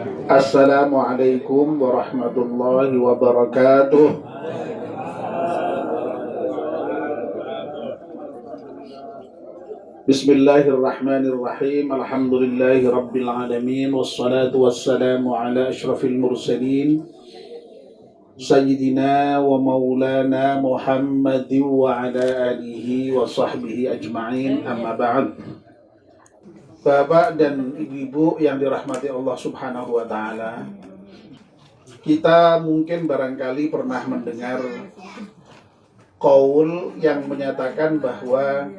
Assalamualaikum warahmatullahi wabarakatuh. Bismillahirrahmanirrahim. Alhamdulillahi rabbil alamin. Wassalatu wassalamu ala ashrafil mursalin Sayyidina wa maulana Muhammadin wa ala alihi wa sahbihi ajma'in. Amma ba'd. Bapak dan ibu yang dirahmati Allah subhanahu wa ta'ala, kita mungkin barangkali pernah mendengar qaul yang menyatakan bahwa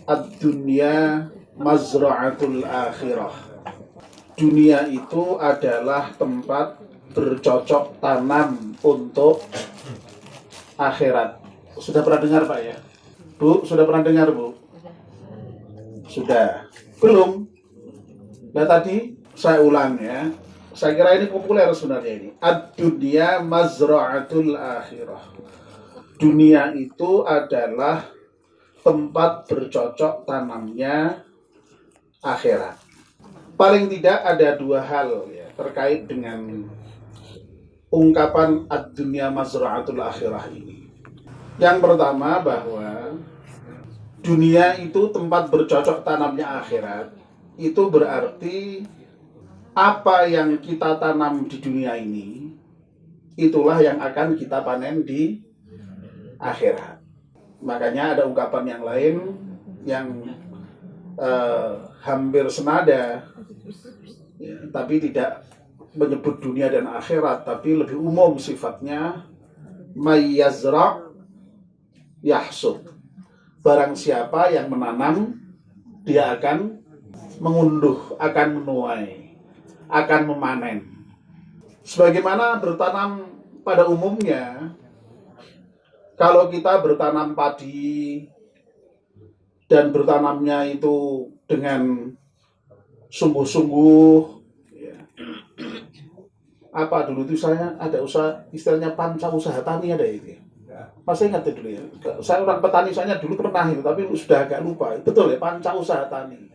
ad-dunya mazra'atul akhirah. Dunia itu adalah tempat bercocok tanam untuk akhirat. Sudah pernah dengar Pak ya? Bu, sudah pernah dengar Bu? Sudah. Belum? Nah tadi saya ulang ya. Saya kira ini populer sebenarnya ini. Ad-dunya mazra'atul akhirah. Dunia itu adalah tempat bercocok tanamnya akhirat. Paling tidak ada dua hal ya terkait dengan ungkapan ad-dunya mazra'atul akhirah ini. Yang pertama bahwa dunia itu tempat bercocok tanamnya akhirat. Itu berarti apa yang kita tanam di dunia ini, itulah yang akan kita panen di akhirat. Makanya ada ungkapan yang lain yang hampir senada ya, tapi tidak menyebut dunia dan akhirat, tapi lebih umum sifatnya. May yazra' yahsud. Barang siapa yang menanam, dia akan mengunduh, akan menuai, akan memanen. Sebagaimana bertanam pada umumnya, kalau kita bertanam padi dan bertanamnya itu dengan sungguh-sungguh, ya. Apa dulu itu saya ada usaha, istilahnya panca usaha tani ada itu ya. Masih ingat dulu ya. Saya orang petani, soalnya dulu pernah itu, tapi sudah agak lupa. Betul ya, panca usaha tani.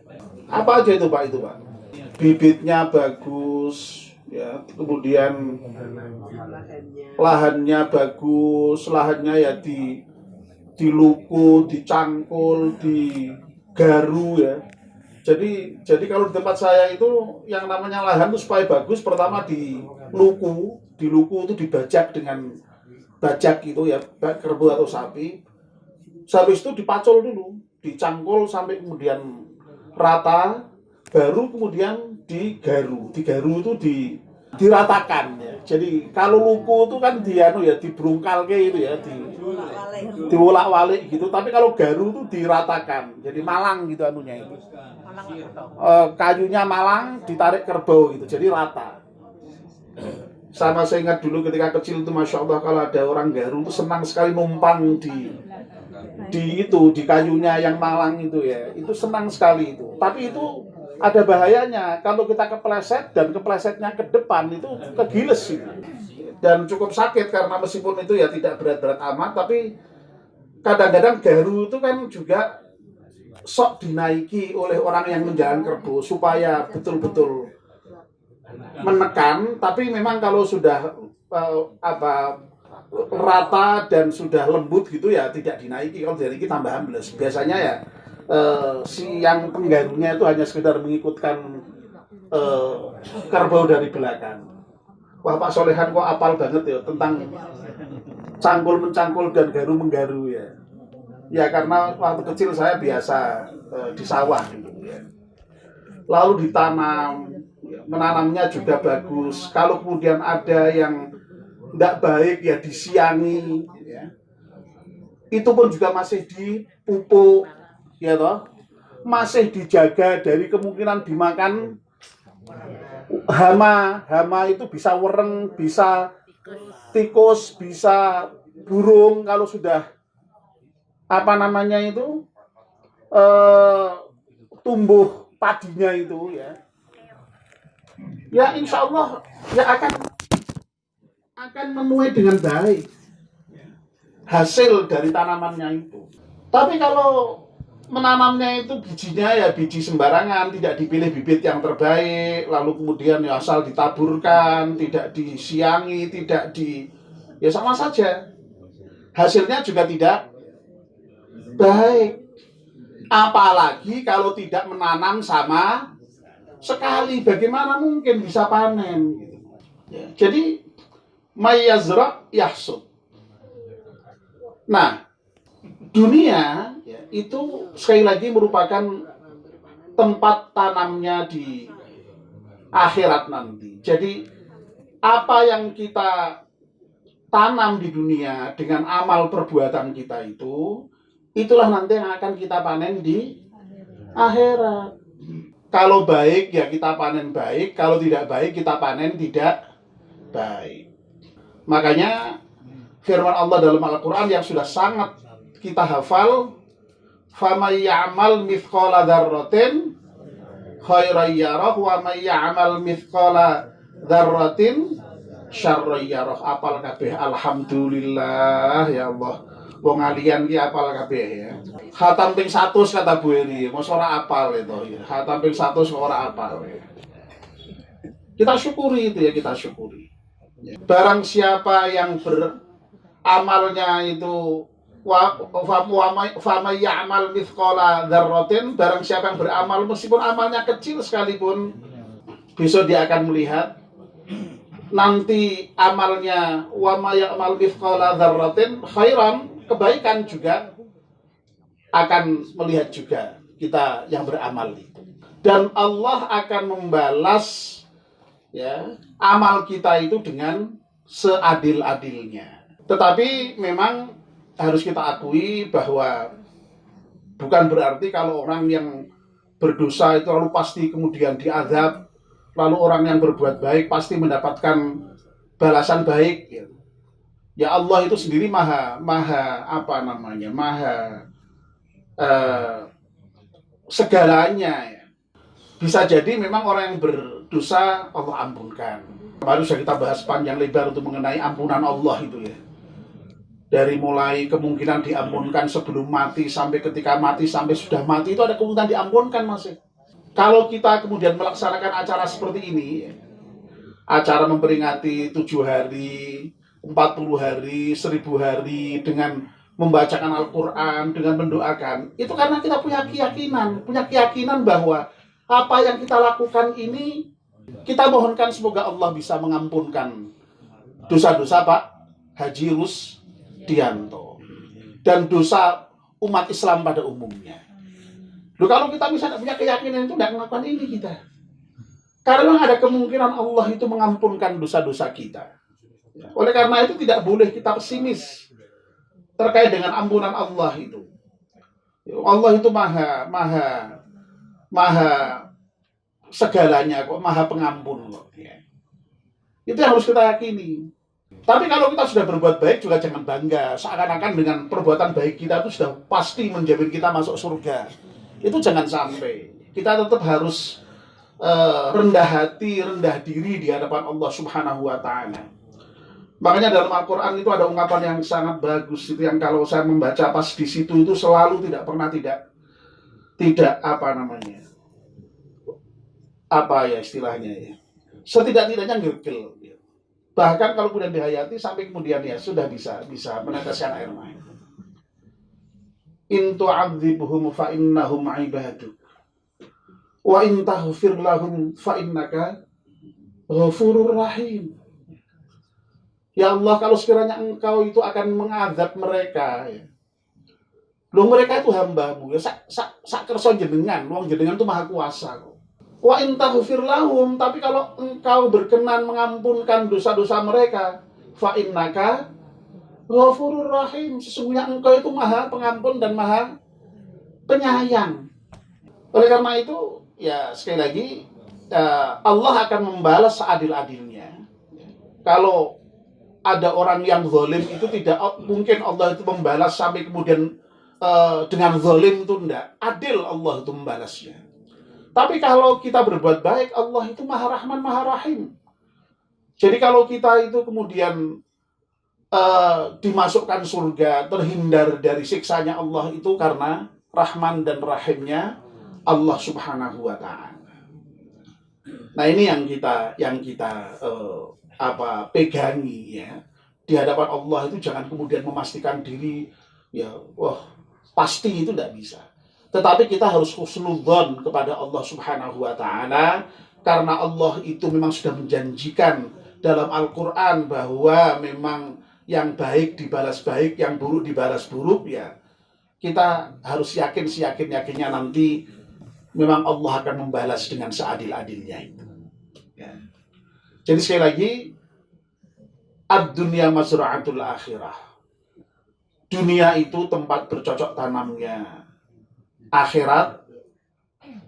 Apa aja itu Pak itu Pak? Bibitnya bagus, ya. Kemudian lahannya bagus, lahannya ya diluku, dicangkul, digaru ya. Jadi kalau di tempat saya itu yang namanya lahan itu supaya bagus, pertama diluku itu dibajak dengan bajak gitu ya, kerbau atau sapi. Habis itu dipacul dulu, dicangkul sampai kemudian rata, baru kemudian digaru itu diratakan ya. Jadi kalau luku itu kan dibrungkalke itu ya, diwolak-walik gitu. Tapi kalau garu itu diratakan, jadi malang gitu anunya itu. Kayunya malang, ditarik kerbau gitu, jadi rata. Sama saya ingat dulu ketika kecil itu, Masya Allah, kalau ada orang garu itu senang sekali numpang di kayunya yang malang itu ya. Itu senang sekali itu. Tapi itu ada bahayanya. Kalau kita kepleset dan keplesetnya ke depan itu kegiles itu. Dan cukup sakit karena meskipun itu ya tidak berat-berat amat, tapi kadang-kadang garu itu kan juga sok dinaiki oleh orang yang menjalan kerbau supaya betul-betul menekan. Tapi memang kalau sudah rata dan sudah lembut gitu ya tidak dinaiki. Kalau dinaiki tambah ambles. Biasanya ya si yang penggarunya itu hanya sekedar mengikutkan kerbau dari belakang. Wah Pak Solehan kok apal banget ya tentang cangkul-mencangkul dan garu-menggaru ya. Ya karena waktu kecil saya biasa di sawah gitu ya. Lalu ditanam, menanamnya juga bagus. Kalau kemudian ada yang tidak baik ya disiangi ya. Itu pun juga masih dipupuk ya toh. Masih dijaga dari kemungkinan dimakan hama itu, bisa wereng, bisa tikus, bisa burung kalau sudah tumbuh padinya itu ya. Ya insya Allah ya akan menuai dengan baik hasil dari tanamannya itu. Tapi kalau menanamnya itu bijinya ya biji sembarangan, tidak dipilih bibit yang terbaik, lalu kemudian ya asal ditaburkan, tidak disiangi, tidak di, ya sama saja. Hasilnya juga tidak baik. Apalagi kalau tidak menanam sama sekali, bagaimana mungkin bisa panen? Ya, jadi mayazra yahsud. Nah, dunia ya, itu sekali lagi merupakan tempat tanamnya di akhirat nanti. Jadi apa yang kita tanam di dunia dengan amal perbuatan kita itu, itulah nanti yang akan kita panen di akhirat. Kalau baik ya kita panen baik, kalau tidak baik kita panen tidak baik. Makanya firman Allah dalam Al-Quran yang sudah sangat kita hafal, فَمَنْ يَعْمَلْ مِثْقَالَ ذَرَّةٍ خَيْرًا يَرَهُ وَمَنْ يَعْمَلْ مِثْقَالَ ذَرَّةٍ syarra yarah. Apal kabeh, alhamdulillah ya Allah. Wong alian ki apal kabeh ya. Khatam ping 100 kata Bu Eri, mos ora apal itu ya. Khatam ping 100 ora apal ya. Kita syukuri itu ya, kita syukuri. Barang siapa yang beramalnya itu fama ya'mal mithqala dzarratin, barang siapa yang beramal meskipun amalnya kecil sekalipun, besok dia akan melihat nanti amalnya wa ma ya'mal mithqala dzarratin khairan, kebaikan juga akan melihat juga kita yang beramal itu. Dan Allah akan membalas ya amal kita itu dengan seadil-adilnya. Tetapi memang harus kita akui bahwa bukan berarti kalau orang yang berdosa itu lalu pasti kemudian diazab, lalu orang yang berbuat baik pasti mendapatkan balasan baik. Ya Allah itu sendiri maha segalanya ya. Bisa jadi memang orang yang berdosa Allah ampunkan. Baru sudah kita bahas panjang lebar untuk mengenai ampunan Allah itu ya. Dari mulai kemungkinan diampunkan sebelum mati sampai ketika mati sampai sudah mati itu ada kemungkinan diampunkan masih. Kalau kita kemudian melaksanakan acara seperti ini, acara memperingati 7 hari, 40 hari, 1000 hari dengan membacakan Al-Quran, dengan mendoakan, itu karena kita punya keyakinan bahwa apa yang kita lakukan ini, kita mohonkan semoga Allah bisa mengampunkan dosa-dosa Pak Haji Rusdianto dan dosa umat Islam pada umumnya. Loh, kalau kita misalnya punya keyakinan itu tidak melakukan ini kita, karena ada kemungkinan Allah itu mengampunkan dosa-dosa kita. Oleh karena itu tidak boleh kita pesimis terkait dengan ampunan Allah itu. Allah itu maha segalanya kok, maha pengampun kok. Itu yang harus kita yakini. Tapi kalau kita sudah berbuat baik juga jangan bangga seakan-akan dengan perbuatan baik kita itu sudah pasti menjamin kita masuk surga. Itu jangan sampai. Kita tetap harus rendah hati, rendah diri di hadapan Allah Subhanahu wa taala. Makanya dalam Al-Qur'an itu ada ungkapan yang sangat bagus itu, yang kalau saya membaca pas di situ itu selalu tidak pernah tidak istilahnya ya. Setidak-tidaknya gergel. Bahkan kalau kemudian dihayati sampai kemudian ya sudah bisa meneteskan air mata. In tu'adzibhum fa innahum 'ibaduk wa in taghfir lahum fa innaka ghafurur rahim. Ya Allah, kalau sekiranya engkau itu akan mengazab mereka ya. Loh, mereka itu hamba-Mu ya, sak kersa jenengan, wong jenengan itu maha kuasa kok. Wa in taghfir lahum, tapi kalau engkau berkenan mengampunkan dosa-dosa mereka, fa innaka ghafurur rahim, sesungguhnya engkau itu maha pengampun dan maha penyayang. Oleh karena itu ya sekali lagi Allah akan membalas seadil-adilnya. Kalau ada orang yang zalim itu tidak mungkin Allah itu membalas sampai kemudian dengan zalim itu enggak. Adil Allah itu membalasnya. Tapi kalau kita berbuat baik, Allah itu Maha Rahman, Maha Rahim. Jadi kalau kita itu kemudian dimasukkan surga, terhindar dari siksanya Allah itu karena Rahman dan Rahimnya Allah Subhanahu wa taala. Nah, ini yang kita pegangi ya. Di hadapan Allah itu jangan kemudian memastikan diri ya, wah pasti itu tidak bisa. Tetapi kita harus husnudzon kepada Allah Subhanahu wa taala karena Allah itu memang sudah menjanjikan dalam Al-Qur'an bahwa memang yang baik dibalas baik, yang buruk dibalas buruk ya. Kita harus yakin seyakin-yakinnya nanti memang Allah akan membalas dengan seadil-adilnya itu. Ya. Jadi sekali lagi, ad-dunya mazra'atul akhirah. Dunia itu tempat bercocok tanamnya akhirat.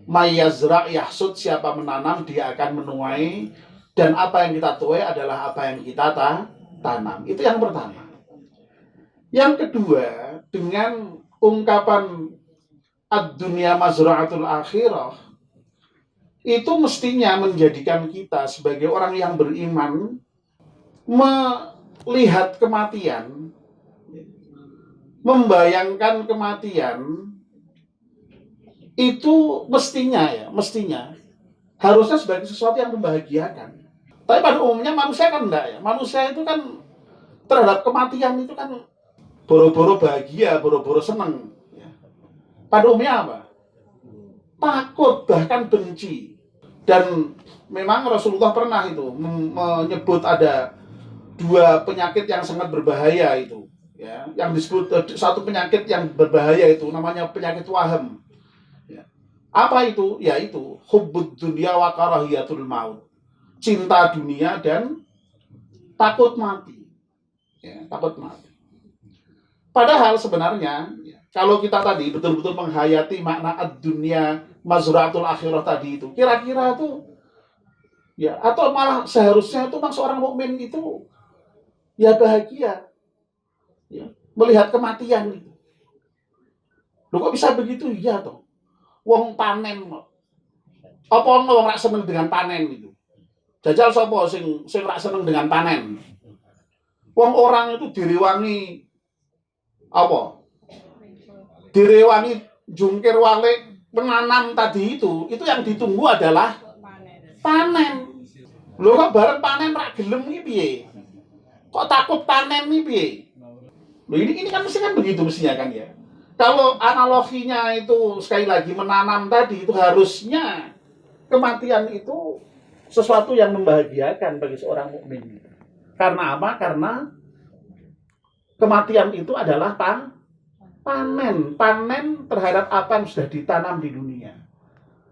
Mayazra' yahsud, siapa menanam dia akan menuai, dan apa yang kita tuai adalah apa yang kita tanam. Itu yang pertama. Yang kedua, dengan ungkapan ad-dunya mazra'atul akhirah, itu mestinya menjadikan kita sebagai orang yang beriman melihat kematian, membayangkan kematian itu mestinya harusnya sebagai sesuatu yang membahagiakan. Tapi pada umumnya manusia kan enggak ya. Manusia itu kan terhadap kematian itu kan boro-boro bahagia, boro-boro senang. Pada umumnya apa? Takut, bahkan benci. Dan memang Rasulullah pernah itu menyebut ada 2 penyakit yang sangat berbahaya itu. Ya, yang disebut satu penyakit yang berbahaya itu namanya penyakit waham. Ya. Apa itu? Yaitu hubbud dunya wa karahiyatul maut. Cinta dunia dan takut mati. Ya, takut mati. Padahal sebenarnya kalau kita tadi betul-betul menghayati makna ad-dunya mazra'atul akhirah tadi itu, kira-kira tuh ya, atau malah seharusnya itu seorang mukmin itu ya bahagia ya, melihat kematian itu. Loh kok bisa begitu? Iya toh. Wong panen kok. Apa wong rak seneng dengan panen itu? Jajal sapa sing rak seneng dengan panen? Wong orang itu direwangi apa? Direwangi jungkir walik menanam tadi itu yang ditunggu adalah panen. Loh kok bareng panen rak gelem iki piye? Kok takut panen nih piye? Loh ini kan mesti kan begitu mestinya kan ya. Kalau analoginya itu sekali lagi menanam tadi itu harusnya kematian itu sesuatu yang membahagiakan bagi seorang mukmin. Karena apa? Karena kematian itu adalah panen terhadap apa yang sudah ditanam di dunia.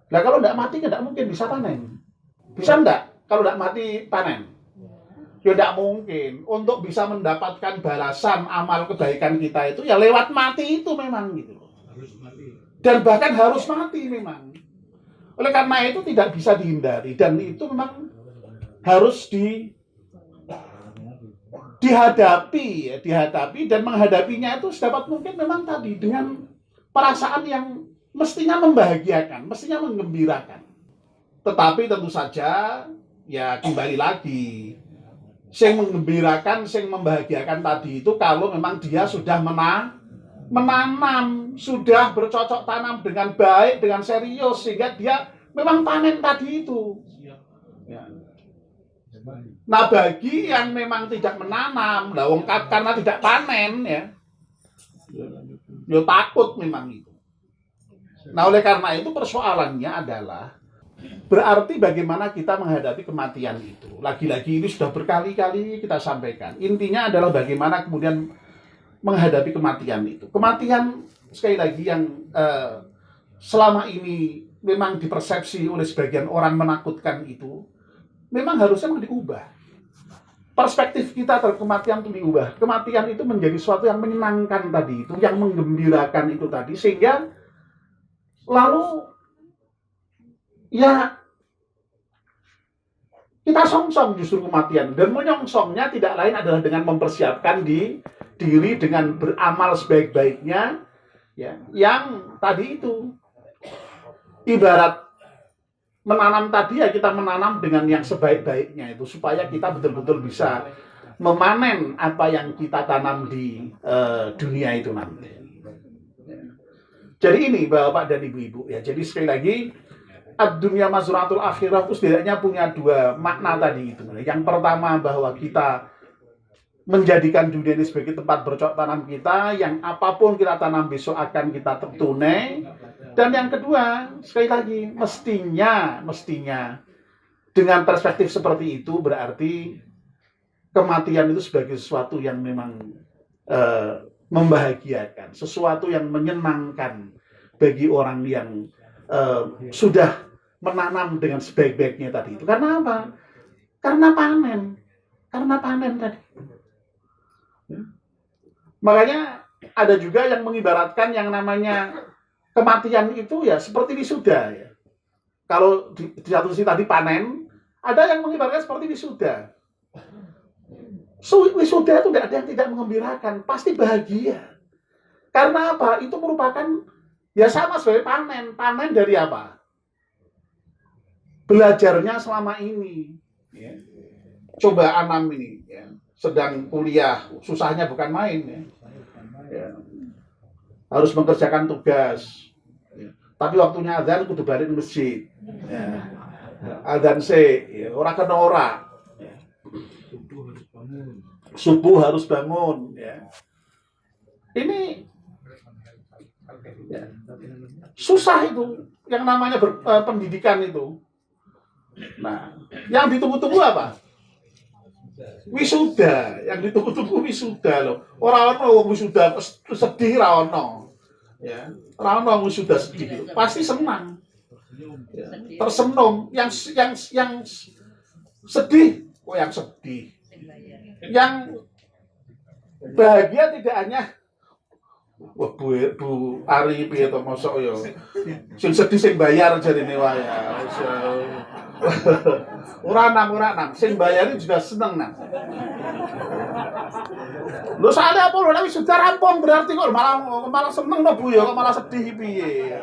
Nah kalau tidak mati tidak mungkin bisa panen. Bisa enggak? Kalau tidak mati panen? Ya tidak mungkin. Untuk bisa mendapatkan balasan amal kebaikan kita itu ya lewat mati itu memang gitu. Harus mati. Dan bahkan harus mati memang. Oleh karena itu tidak bisa dihindari dan itu memang harus dihadapi dan menghadapinya itu sedapat mungkin memang tadi dengan perasaan yang mestinya membahagiakan, mestinya menggembirakan. Tetapi tentu saja ya kembali lagi, sing menggembirakan, sing membahagiakan tadi itu kalau memang dia sudah menanam, sudah bercocok tanam dengan baik, dengan serius, sehingga dia memang panen tadi itu. Ya. Nah bagi yang memang tidak menanam, karena tidak panen ya takut memang itu. Nah oleh karena itu persoalannya adalah berarti bagaimana kita menghadapi kematian itu. Lagi-lagi ini sudah berkali-kali kita sampaikan. Intinya adalah bagaimana kemudian menghadapi kematian itu. Kematian sekali lagi yang selama ini memang dipersepsi oleh sebagian orang menakutkan itu, memang harusnya diubah. Perspektif kita terhadap kematian itu diubah. Kematian itu menjadi sesuatu yang menyenangkan tadi itu, yang menggembirakan itu tadi, sehingga lalu ya kita songsong justru kematian, dan menyongsongnya tidak lain adalah dengan mempersiapkan diri dengan beramal sebaik-baiknya ya, yang tadi itu ibarat menanam tadi ya, kita menanam dengan yang sebaik-baiknya itu supaya kita betul-betul bisa memanen apa yang kita tanam di dunia itu nanti. Jadi ini Bapak dan Ibu-ibu ya. Jadi sekali lagi ad-dunya mazra'atul akhirah itu setidaknya punya dua makna tadi itu. Yang pertama bahwa kita menjadikan dunia ini sebagai tempat bercocok tanam kita, yang apapun kita tanam besok akan kita tunai. Dan yang kedua, sekali lagi, mestinya dengan perspektif seperti itu berarti kematian itu sebagai sesuatu yang memang membahagiakan, sesuatu yang menyenangkan bagi orang yang sudah menanam dengan sebaik-baiknya tadi itu. Karena apa? Karena panen tadi. Makanya ada juga yang mengibaratkan yang namanya kematian itu ya seperti wisuda ya. Kalau di satu sisi tadi panen, ada yang mengibaratkan seperti wisuda. Wisuda itu tidak ada yang tidak mengembirakan, pasti bahagia. Karena apa? Itu merupakan ya sama sebagai panen. Panen dari apa? Belajarnya selama ini. Ya. Coba Anam ini ya. Sedang kuliah, susahnya bukan main ya. Ya. Harus mengerjakan tugas. Ya. Tapi waktunya adzan kudu balik di masjid. Ya. Adzan ya. Ora kena ora. Ya. Subuh harus bangun. Ya. Ini ya. Susah itu yang namanya pendidikan itu. Nah, yang ditunggu-tunggu apa? Wisuda, yang ditunggu-tunggu wisuda loh. Orang ono wisuda sedih ra ono. Ya, ra ono wisuda sedih. Pasti senang. Ya, tersenyum. Yang sedih, yang sedih. Yang bahagia tidak hanya wah Bu Ari piye to mosok ya. Sing sedih sing bayar jarine wae. Ora nang, sing bayari juga seneng nang. Lho soalnya apa lho nek wis sudah rampung berarti kok malah seneng to Bu ya kok malah sedih piye.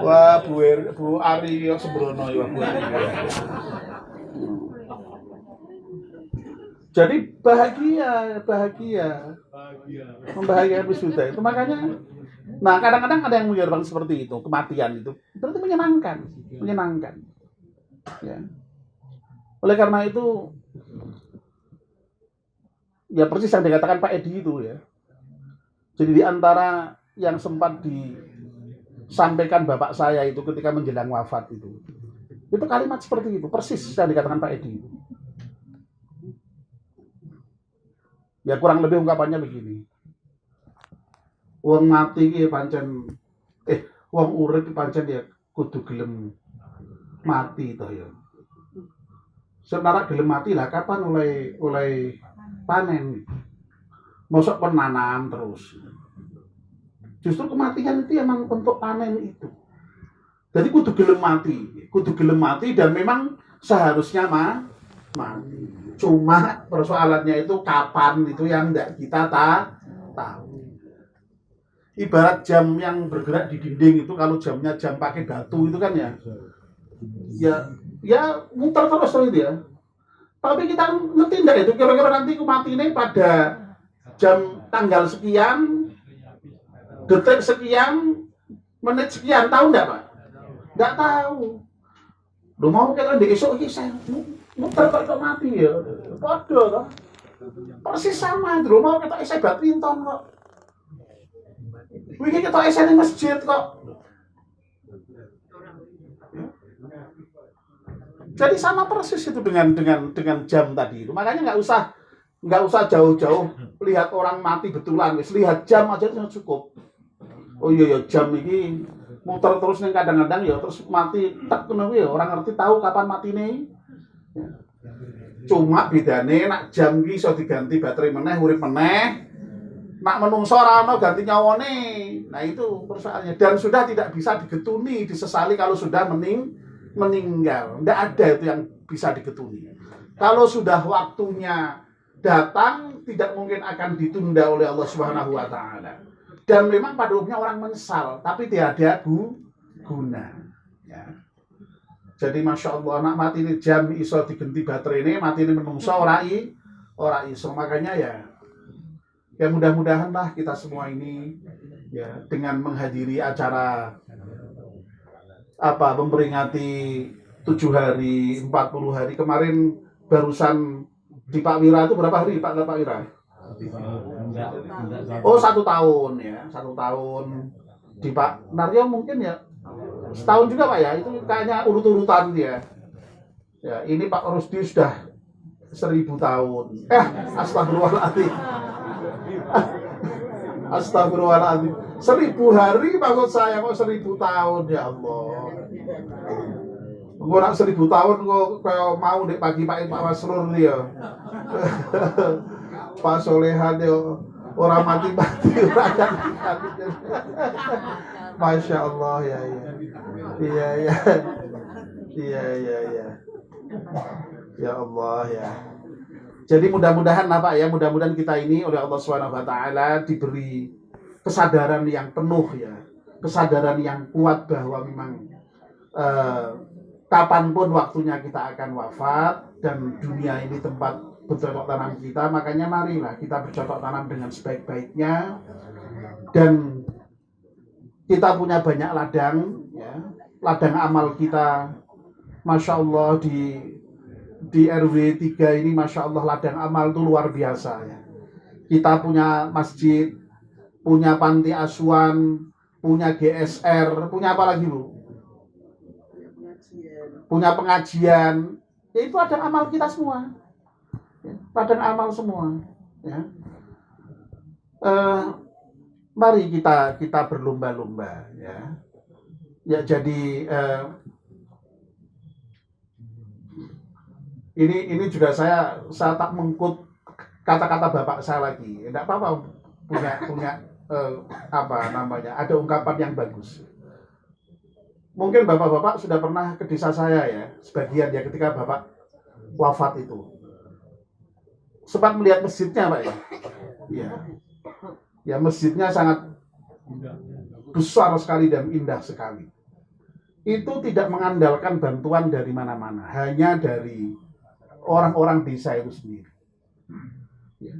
Wah Bu Ari yo sembrono ya Bu Ari. Jadi bahagia. Membahagiakan wisuda itu makanya. Nah kadang-kadang ada yang mengira seperti itu, kematian itu berarti menyenangkan. Ya. Oleh karena itu, ya persis yang dikatakan Pak Edi itu ya. Jadi di antara yang sempat disampaikan bapak saya itu ketika menjelang wafat itu kalimat seperti itu, persis yang dikatakan Pak Edi. Ya kurang lebih ungkapannya begini. Wong mati ki pancen wong urip pancen ya kudu gelem mati to ya. Sementara gelem mati lah kapan oleh panen. Mosok penanam terus. Justru kematian itu emang untuk panen itu. Jadi kudu gelem mati dan memang seharusnya mati. Cuma persoalannya itu kapan itu yang enggak kita tahu. Ibarat jam yang bergerak di dinding itu kalau jamnya jam pakai batu itu kan ya muter terus itu ya. Tapi kita ngerti enggak itu kira-kira nanti matinya pada jam tanggal sekian, detik sekian, menit sekian, tahu enggak Pak? Enggak tahu. Lu mau kita di esok ini saya muter kok mati ya. Padha toh. Persis sama, lu mau kita isih badminton kok. Wih kita esen di masjid kok. Jadi sama persis itu dengan jam tadi itu. Makanya nggak usah jauh-jauh lihat orang mati betulan. Lihat jam aja cukup. Oh iya ya jam ini muter terus nih kadang-kadang ya terus mati tak kenapa ya orang ngerti tahu kapan mati nih. Cuma bedane nak jam iki iso diganti baterai meneh urip meneh. Nak menungso ora ono ganti nyawane. Nah itu persoalannya dan sudah tidak bisa digetuni, disesali kalau sudah meninggal. Tidak ada itu yang bisa digetuni. Kalau sudah waktunya datang tidak mungkin akan ditunda oleh Allah Subhanahu wa taala. Dan memang pada umumnya orang menyesal, tapi tidak ada guna. Ya. Jadi masya Allah nak mati ini jam iso digenti baterai ini, mati ini menungso ora iso makanya ya mudah-mudahan lah kita semua ini ya, dengan menghadiri acara memperingati 7 hari, 40 hari. Kemarin barusan di Pak Wira itu berapa hari Pak Wira? Oh, 1 tahun ya, 1 tahun. Di Pak Naryo mungkin ya setahun juga Pak ya, itu kayaknya urut-urutan dia. Ya, ini Pak Rusdi sudah 1000 tahun. Astagfirullahaladzim. Astagfirullahaladzim. 1000 hari maksud saya, kok 1000 tahun, ya Allah. Gue nak 1000 tahun kok mau dek pagi Pak Masrur dia. Pak Solehan dia orang mati-mati rakyat. Masya Allah, ya. Iya. Ya Allah ya. Jadi mudah-mudahan Pak ya, mudah-mudahan kita ini oleh Allah Subhanahu wa taala diberi kesadaran yang penuh ya. Kesadaran yang kuat bahwa memang kapanpun waktunya kita akan wafat dan dunia ini tempat bercocok tanam kita, makanya marilah kita bercocok tanam dengan sebaik-baiknya. Dan kita punya banyak ladang ya. Ladang amal kita Masya Allah di RW 3 ini Masya Allah ladang amal itu luar biasa ya. Kita punya masjid, punya panti asuhan, punya GSR, punya apa lagi Bu? Punya pengajian. Ya, itu ladang amal kita semua. Ya, ladang amal semua. Ya. Mari kita berlomba-lomba ya. Ya jadi ini juga saya tak mengkut kata-kata bapak saya lagi. Tidak apa-apa punya ada ungkapan yang bagus. Mungkin bapak-bapak sudah pernah ke desa saya ya, sebagian ya ketika bapak wafat itu. Sempat melihat masjidnya Pak ya. Iya. Ya masjidnya sangat besar sekali dan indah sekali. Itu tidak mengandalkan bantuan dari mana-mana, hanya dari orang-orang desa itu sendiri. Ya.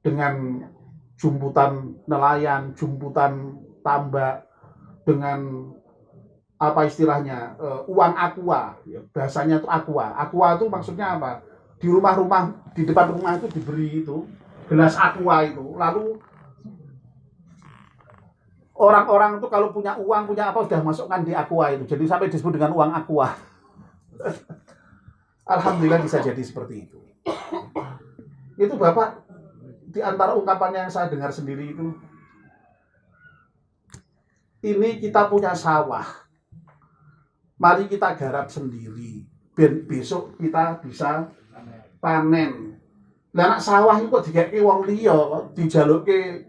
Dengan jumputan nelayan, jumputan tambak, dengan apa istilahnya uang aqua, ya, bahasanya itu aqua. Aqua itu maksudnya apa? Di rumah-rumah, di depan rumah itu diberi itu gelas aqua itu, lalu orang-orang itu kalau punya uang, punya apa sudah masukkan di aqua itu. Jadi sampai disebut dengan uang aqua. Alhamdulillah bisa jadi seperti itu. Itu Bapak, di antara ungkapannya yang saya dengar sendiri itu, ini kita punya sawah. Mari kita garap sendiri. Besok kita bisa panen. Lah nek sawah itu kok digeke wong liya, dijaluke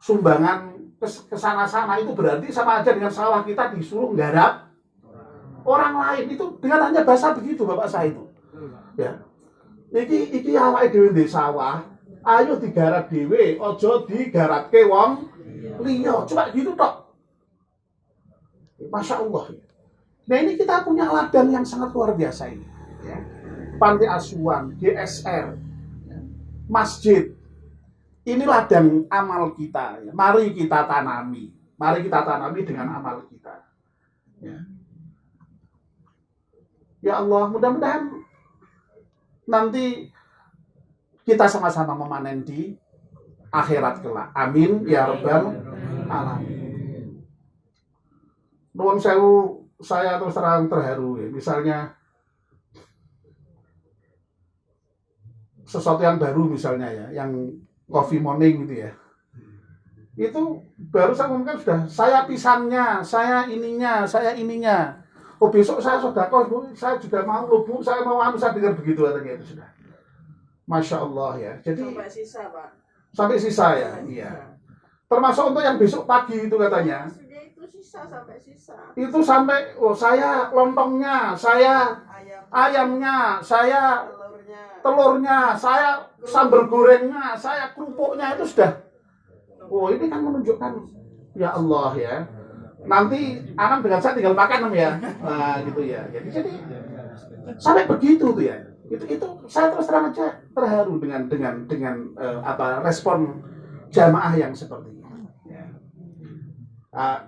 sumbangan ke sana-sana, itu berarti sama aja dengan sawah kita disuruh nggarap orang lain. Itu dengan hanya bahasa begitu Bapak saya itu. Ya. Iki awake dhewe ndek sawah, ayo digarap dhewe, aja digarapke wong liya. Cuma gitu tok. Masya Allah. Nah ini kita punya ladang yang sangat luar biasa ini. Ya. Panti asuhan, GSR, ya. Masjid. Ini ladang amal kita. Ya. Mari kita tanami. Mari kita tanami dengan amal kita. Ya, ya Allah, mudah-mudahan nanti kita sama-sama memanen di akhirat kelak. Amin ya rabbal alamin. Nuwun sewu, saya terus terang terharu ya. Misalnya sesuatu yang baru misalnya ya, yang coffee morning gitu ya. Itu baru saya ngomongkan sudah, saya pisannya, saya ininya. Oh besok saya sedekah Bu, saya juga mau Bu, saya mau saya dengar begitu katanya itu sudah. Masya Allah ya. Jadi sampai sisa Pak. Sampai sisa ya, iya. Termasuk untuk yang besok pagi itu katanya. Itu sisa sampai sisa. Itu sampai saya lontongnya, saya ayamnya, saya telurnya, saya sambal gorengnya, saya kerupuknya itu sudah. Oh ini kan menunjukkan ya Allah ya. Nanti anak dengan saya tinggal makan ya. Nah gitu ya. Jadi sampai begitu tuh ya. Itu saya terus terang aja terharu dengan respon jamaah yang seperti ini. Ya.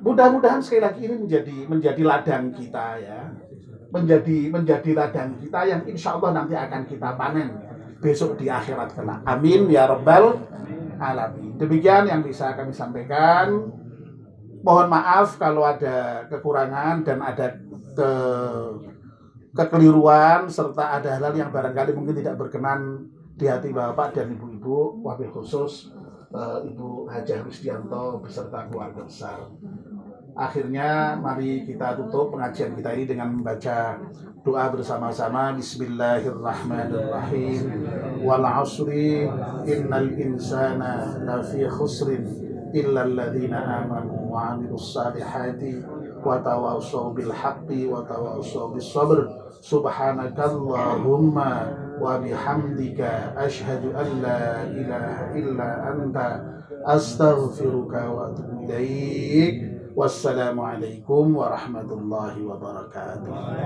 Mudah-mudahan sekali lagi ini menjadi ladang kita ya, menjadi ladang kita yang insya Allah nanti akan kita panen besok di akhirat kelak. Amin ya rabbal alamin. Demikian yang bisa kami sampaikan. Mohon maaf kalau ada kekurangan dan ada kekeliruan serta ada hal yang barangkali mungkin tidak berkenan di hati Bapak dan Ibu-ibu, wabil khusus Ibu Hajah Rusdianto beserta keluarga besar. Akhirnya mari kita tutup pengajian kita ini dengan membaca doa bersama-sama. Bismillahirrahmanirrahim. Wal 'asri innal insana lafi khusrin illa alladziina aamanu wa 'amilus shaalihati wa tawassaw bil haqqi wa tawassaw bis sabr. Subhanakallahumma wa bihamdika asyhadu an la ilaha illa anta astaghfiruka wa atubu ilaik. Wassalamualaikum warahmatullahi wabarakatuh.